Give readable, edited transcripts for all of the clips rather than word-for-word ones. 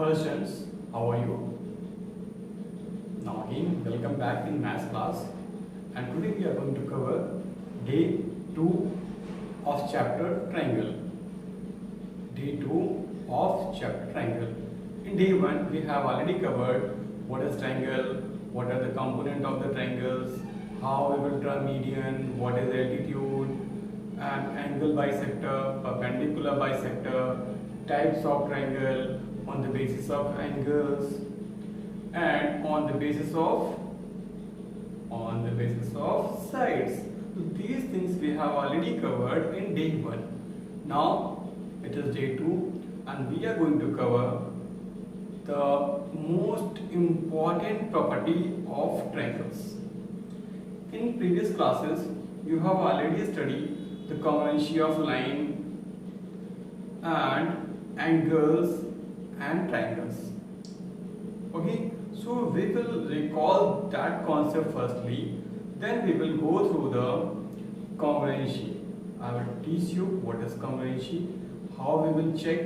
Hello students, how are you? Now again, welcome back in maths class, and today we are going to cover day 2 of chapter triangle. Day 2 of chapter triangle. In day 1 we have already covered what is triangle, what are the components of the triangles, how we will draw median, what is altitude, and angle bisector, perpendicular bisector, types of triangle, on the basis of angles, and on the basis of sides. So these things we have already covered in day 1. Now it is day 2 and we are going to cover the most important property of triangles. In previous classes you have already studied the congruency of line and angles and triangles. Okay, so we will recall that concept firstly, then we will go through the congruency. I will teach you what is congruency, how we will check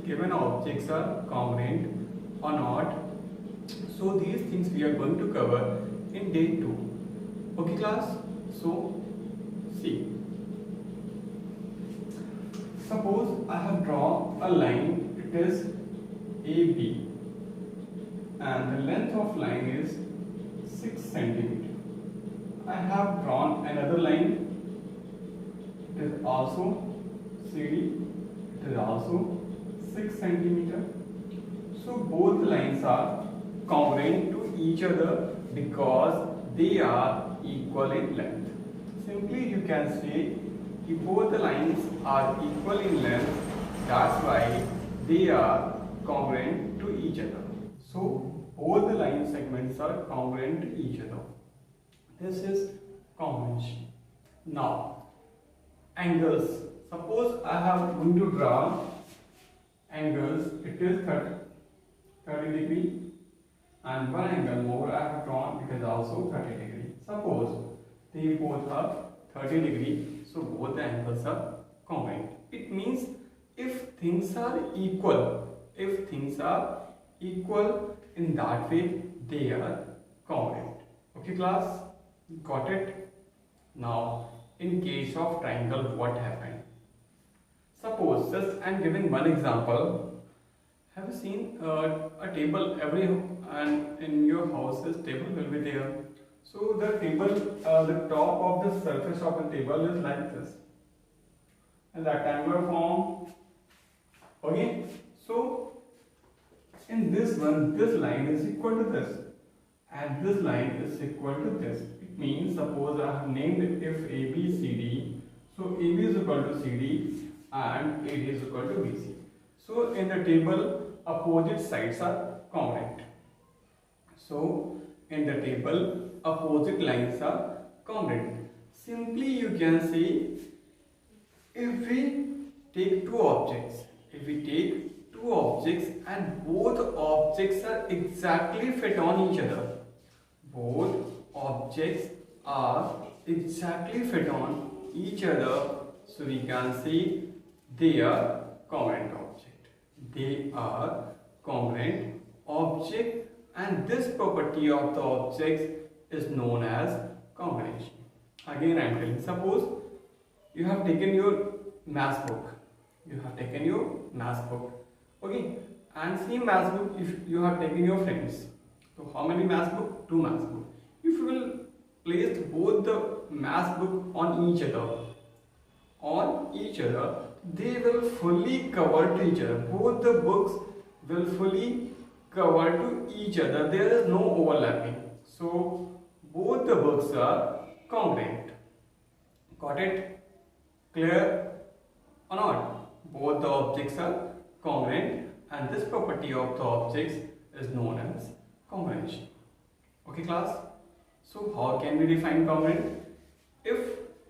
given objects are congruent or not. So these things we are going to cover in day 2. Okay class, so see, suppose I have drawn a line, it is AB and the length of line is 6 centimeter. I have drawn another line, it is also CD, it is also 6 centimeter. So both lines are congruent to each other because they are equal in length. Simply you can say if both the lines are equal in length, that's why they are congruent to each other. So both the line segments are congruent to each other. This is congruency. Now angles. Suppose I have going to draw angles. It is 30 degree, and one angle more I have drawn. It is also 30 degree. Suppose they both are 30 degree, so both the angles are congruent. It means if things are equal, in that way they are congruent. Okay class, got it? Now in case of triangle, what happened? Suppose, just I am giving one example. Have you seen a table? And in your houses table will be there. So the table, the top of the surface of the table is like this, in rectangular form. Okay, so in this one, this line is equal to this, and this line is equal to this. It means, suppose I have named it if ABCD, so AB is equal to CD and AD is equal to BC. So in the table, opposite sides are congruent. So in the table, opposite lines are congruent. Simply you can say, if we take two objects, and both objects are exactly fit on each other, so we can say they are congruent object. And this property of the objects is known as congruency. Again I am telling, suppose you have taken your math book, okay, and same math book if you have taken your friends. So how many math book? 2 math book. If you will place both the math book on each other, they will fully cover to each other. Both the books will fully cover to each other. There is no overlapping. So both the books are congruent. Got it? Clear or not? Both the objects are congruent, and this property of the objects is known as congruency. Okay class? So how can we define congruent? If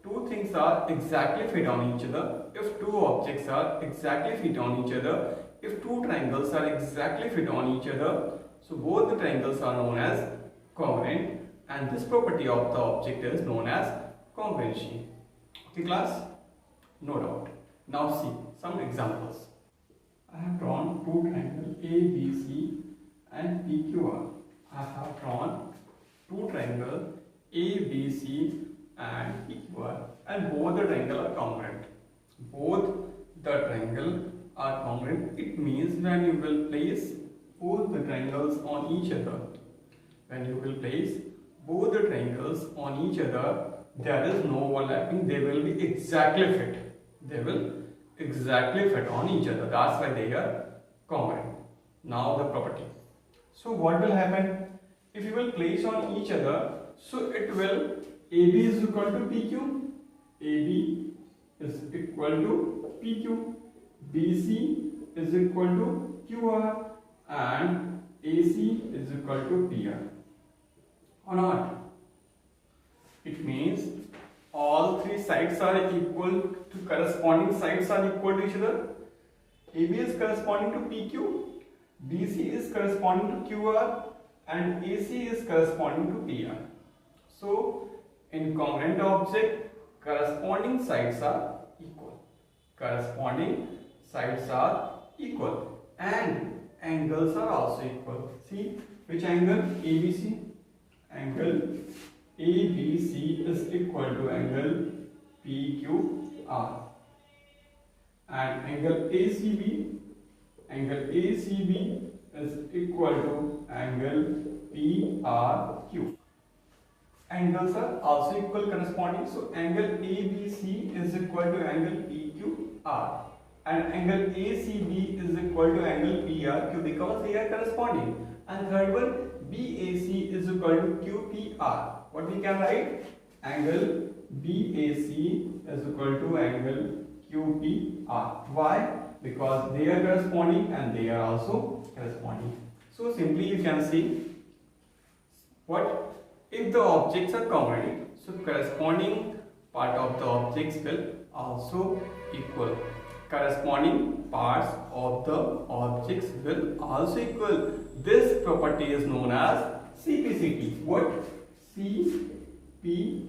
two things are exactly fit on each other, if two objects are exactly fit on each other, if two triangles are exactly fit on each other, so both the triangles are known as congruent, and this property of the object is known as congruency. Okay class? No doubt. Now see some examples. I have drawn two triangles. ABC and PQR. I have drawn two triangles ABC and PQR, and both the triangles are congruent. Both the triangles are congruent. It means when you will place both the triangles on each other, when you will place both the triangles on each other, there is no overlapping. They will be exactly fit. They will exactly fit on each other. That's why they are congruent. Now the property. So what will happen if you will place on each other? So it will AB is equal to PQ, AB is equal to PQ, BC is equal to QR, and AC is equal to PR. Or not? It means all three sides are equal to corresponding sides are equal to each other. AB is corresponding to PQ, BC is corresponding to QR, and AC is corresponding to PR. So, in congruent object, corresponding sides are equal. Corresponding sides are equal, and angles are also equal. See which angle? ABC. Angle ABC is equal to angle PQR, and angle ACB is equal to angle PRQ. Angles are also equal corresponding, so angle ABC is equal to angle PQR, and angle ACB is equal to angle PRQ because they are corresponding. And third one, BAC is equal to QPR. What we can write? Angle BAC is equal to angle QPR. Why? Because they are corresponding and they are also corresponding. So simply you can see what if the objects are congruent. So corresponding part of the objects will also equal. Corresponding parts of the objects will also equal. This property is known as CPCT. What? CPCT.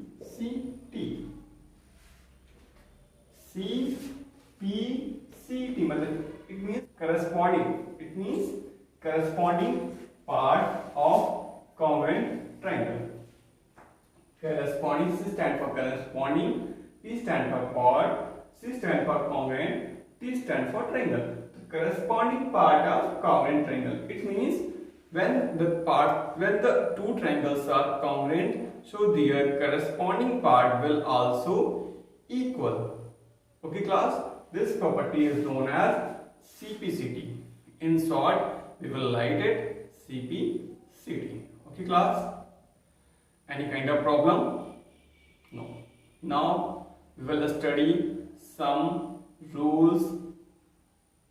CPCT. It means corresponding. It means corresponding part of congruent triangle. Corresponding, C stand for corresponding, P stand for part, C stand for congruent, T stand for triangle. The corresponding part of congruent triangle. It means when the two triangles are congruent, so their corresponding part will also equal. Okay class, this property is known as CPCT. In short, we will write it CPCT. Okay class, any kind of problem? No. Now we will study some rules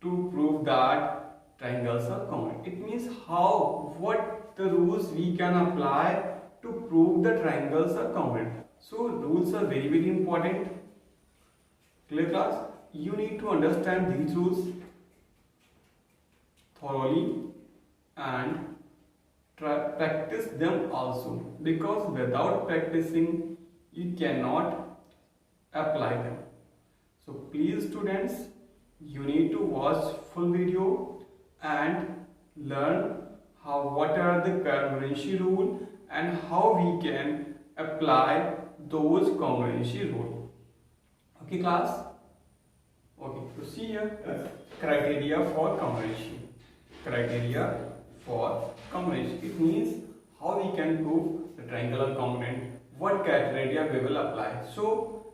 to prove that triangles are congruent. It means what the rules we can apply to prove the triangles are congruent. So rules are very, very important. Clear class? You need to understand these rules thoroughly and practice them also, because without practicing you cannot apply them. So please students, you need to watch full video and learn what are the congruency rule and how we can apply those congruency rule. Okay class? Okay, so see here criteria for congruency. Criteria for congruency. It means how we can prove the triangle are congruent, what criteria we will apply. So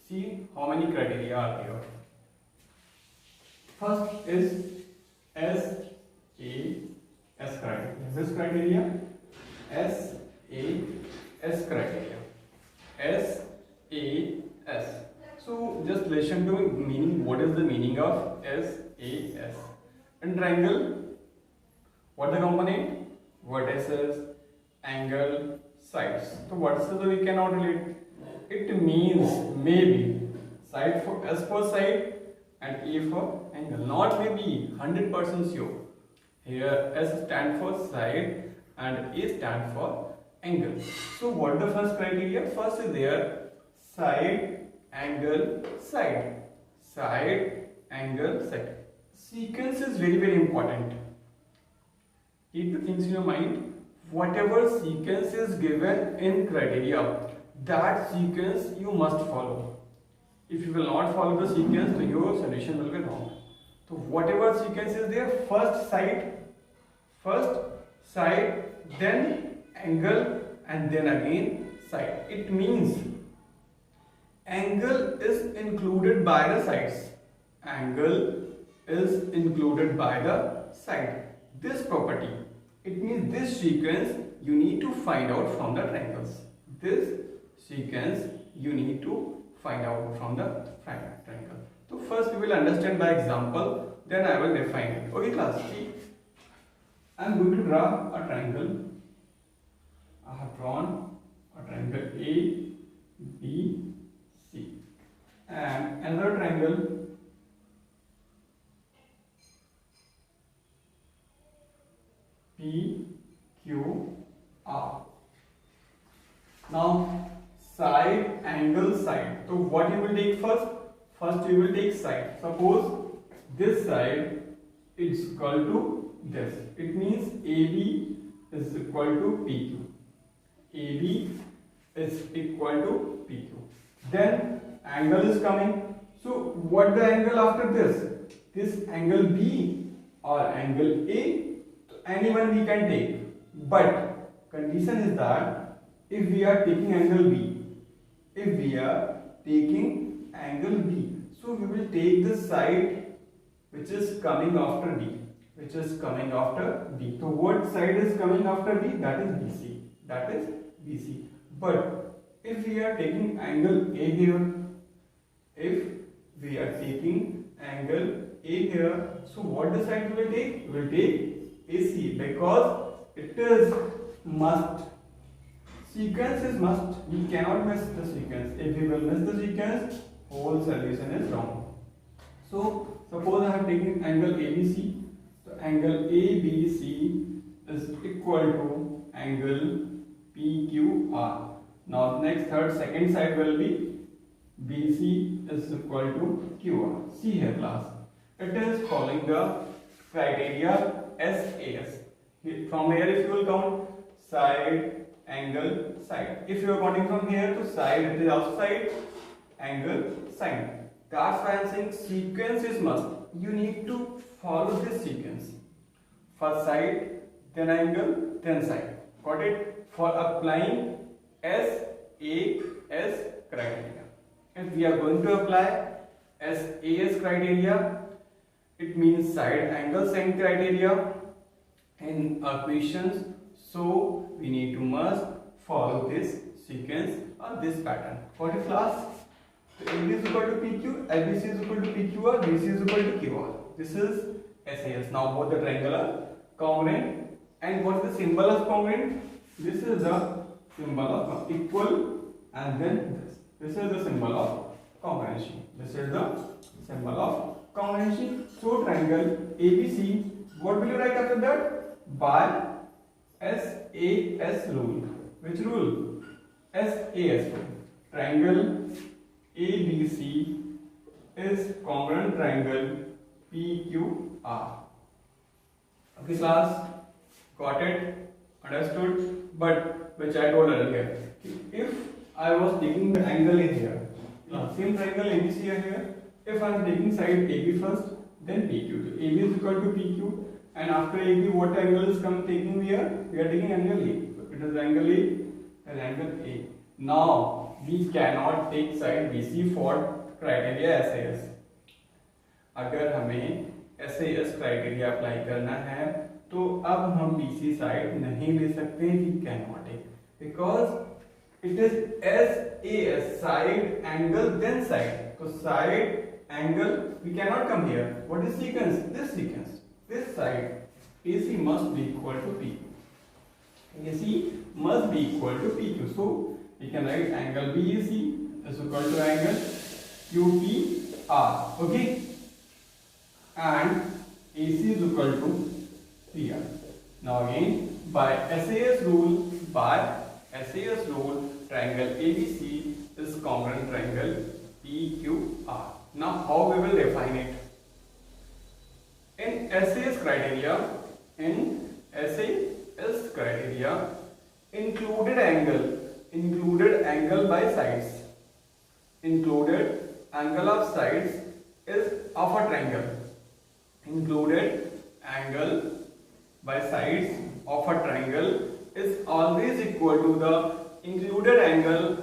see how many criteria are here. First is SAS criteria. This criteria SAS criteria. SAS. So just listen to meaning. What is the meaning of SAS? In triangle, what the component? Vertices, angle, sides. So what is the we cannot relate? It means maybe side for S for side and A for angle. Not maybe, 100% sure. Here S stand for side and A stand for angle. So what the first criteria? First is there side, angle, side. Side, angle, side. Sequence is very, very important. keep the things in your mind. Whatever sequence is given in criteria, that sequence you must follow. If you will not follow the sequence, then your solution will be wrong. So whatever sequence is there, first side, then angle, and then again side. It means angle is included by the sides. Angle is included by the side. This property, it means this sequence you need to find out from the triangles. This sequence you need to find out from the triangle. So first we will understand by example, then I will define it. Okay class, see, I am going to draw a triangle. I have drawn a triangle A, B, C, and another triangle P, Q, R. Now side, angle, side. So what you will take first? First you will take side. Suppose this side is equal to this. It means AB is equal to PQ. AB is equal to PQ. Then angle is coming. So what the angle after this? This angle B or angle A? Anyone we can take. But condition is that if we are taking angle B, so we will take the side which is coming after B, So what side is coming after B? That is BC. But if we are taking angle A here, so what the side we will take? We will take AC, because it is must. Sequence is must. We cannot miss the sequence. If we will miss the sequence, whole solution is wrong. So suppose I have taken angle ABC. So angle ABC is equal to angle PQR. Now next second side will be BC is equal to QR. See here class. It is following the criteria SAS. From here if you will count side, angle, side. If you are counting from here to side, it is also side, angle, side. That's why I am saying sequence is must. You need to follow this sequence. First side, then angle, then side. Got it? For applying SAS criteria. If we are going to apply SAS criteria, it means side, angle, side criteria in our questions. So we need to must follow this sequence or this pattern. Got it class? So AB is equal to PQ, ABC is equal to PQR, BC is equal to QR. This is SAS. Now both the triangle are congruent. And what is the symbol of congruent? This is the symbol of equal, and then this. This is the symbol of congruency. So triangle ABC, what will you write after that? By SAS rule. Which rule? SAS rule. Triangle ABC is congruent triangle PQR. Okay class, got it? Understood? But which I told earlier, if I was taking the angle in here, same triangle ABC here, if I am taking side AB first, then PQ. So AB is equal to PQ, and after AB what angle is taking here? We are taking angle A. So it is angle A and angle A. Now we cannot take side BC for criteria SAS. अगर हमें SAS criteria apply करना है तो अब हम BC side नहीं ले सकते. We cannot take because it is SAS, side, angle, then side. So side, angle, we cannot come here. What is sequence? This sequence. This side AC must be equal to PQ. AC must be equal to PQ. So we can write angle BAC is equal to angle QPR. Okay, and AC is equal to PR. Now again by SAS rule, triangle ABC is congruent triangle PQR. Now how we will define it? In SAS criteria, SAS criteria, included angle by sides. Included angle of sides is of a triangle. Included angle by sides of a triangle is always equal to the included angle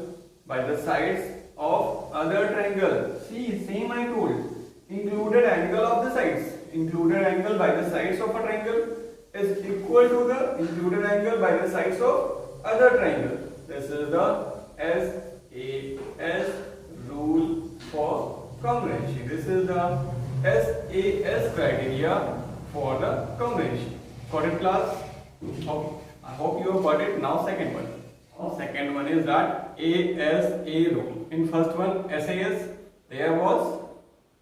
by the sides of other triangle. See, same I told. Included angle of the sides. Included angle by the sides of a triangle is equal to the included angle by the sides of other triangle. This is the SAS rule for congruency. This is the SAS criteria for the congruency. Got it, class? Okay. I hope you have got it. Now second one. Second one is that ASA rule. In first one SAS, there was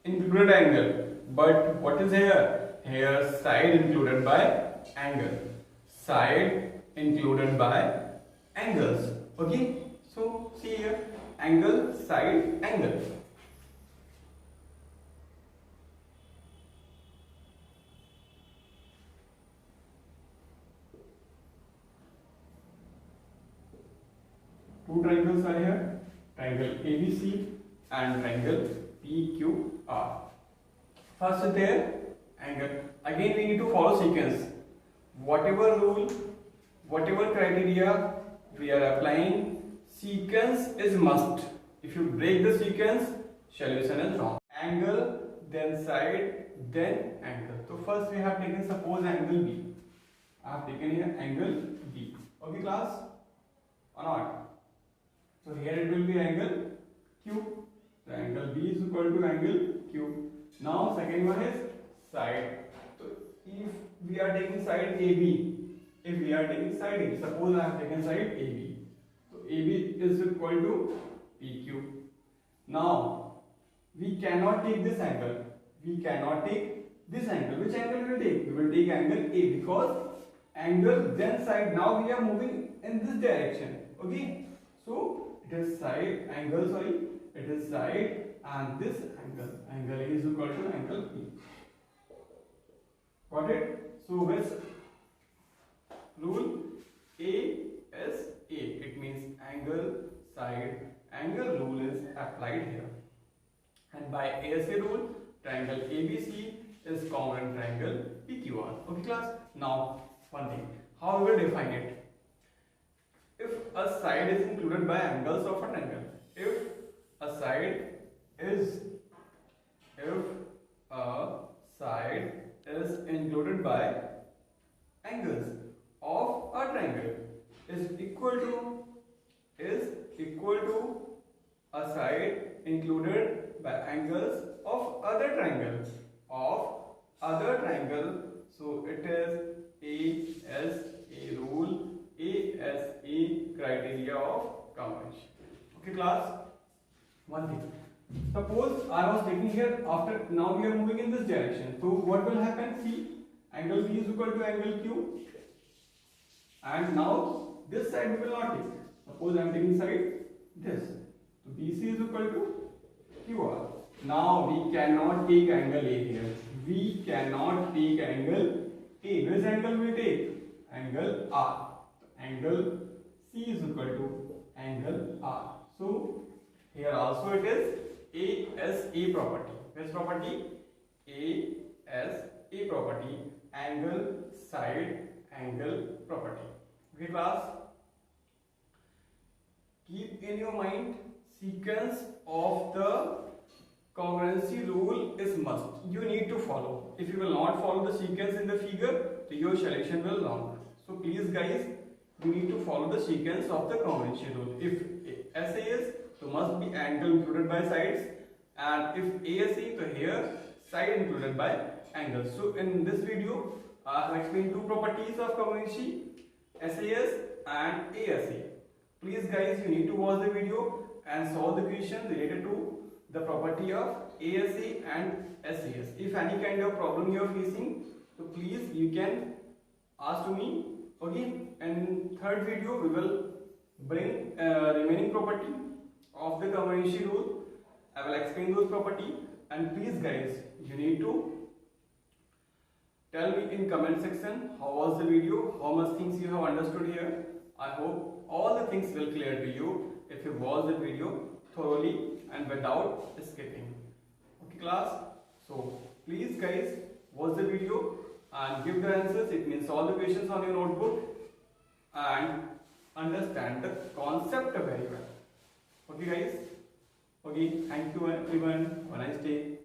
included angle. But what is here? Here side included by angle. Side included by angles. Okay. So see here, angle, side, angle. Two triangles are here, triangle ABC and triangle PQR. First is there angle. Again we need to follow sequence. Whatever rule, whatever criteria we are applying, sequence is must. If you break the sequence, solution is wrong. Angle, then side, then angle. So first we have taken, suppose, angle B. I have taken here angle B. Okay, class? Or not? So here it will be angle Q. The angle B is equal to angle Q. Now second one is side. So if we are taking side AB, suppose I have taken side AB. So AB is equal to PQ. Now we cannot take this angle. Which angle we will take? We will take angle A, because angle then side. Now we are moving in this direction. Okay. So it is side angle. It is side and this angle. Angle A is equal to angle B. Got it? So with rule ASA, it means angle, side, angle rule is applied here. And by ASA rule, triangle ABC is congruent triangle PQR. Okay, class? Now one thing, how we will define it? If a side is included by angles of a triangle, if a side is included by angles of a triangle is equal to a side included by angles of other triangle. So it is ASA rule, ASA criteria of congruency. Okay, class? One thing. Suppose I was taking here, after now we are moving in this direction. So what will happen? See, angle B is equal to angle Q. And now this side we will not take. Suppose I am taking side this. So BC is equal to QR. Now we cannot take angle A here. We cannot take angle A. Which angle we take? Angle R. Angle C is equal to angle R. So here also it is ASA property. Which property? ASA property. Angle, side, angle property. Okay, class? Keep in your mind, sequence of the congruency rule is must. You need to follow. If you will not follow the sequence in the figure, then your solution will long. So please guys, you need to follow the sequence of the congruency rule. If SA is, so must be angle included by sides, and if ASA, so here side included by angles. So in this video, I have explained two properties of congruency, SAS and ASA. Please guys, you need to watch the video and solve the question related to the property of ASA and SAS. If any kind of problem you are facing, so please you can ask to me. Okay, and in third video we will bring remaining property of the congruency rule. I will explain those property, and please guys, you need to Tell me in comment section how was the video, how much things you have understood here. I hope all the things will clear to you if you watch the video thoroughly and without skipping. Okay class, so please guys watch the video and give the answers. It means solve the questions on your notebook and understand the concept very well. Okay guys, okay, thank you everyone, have a nice day.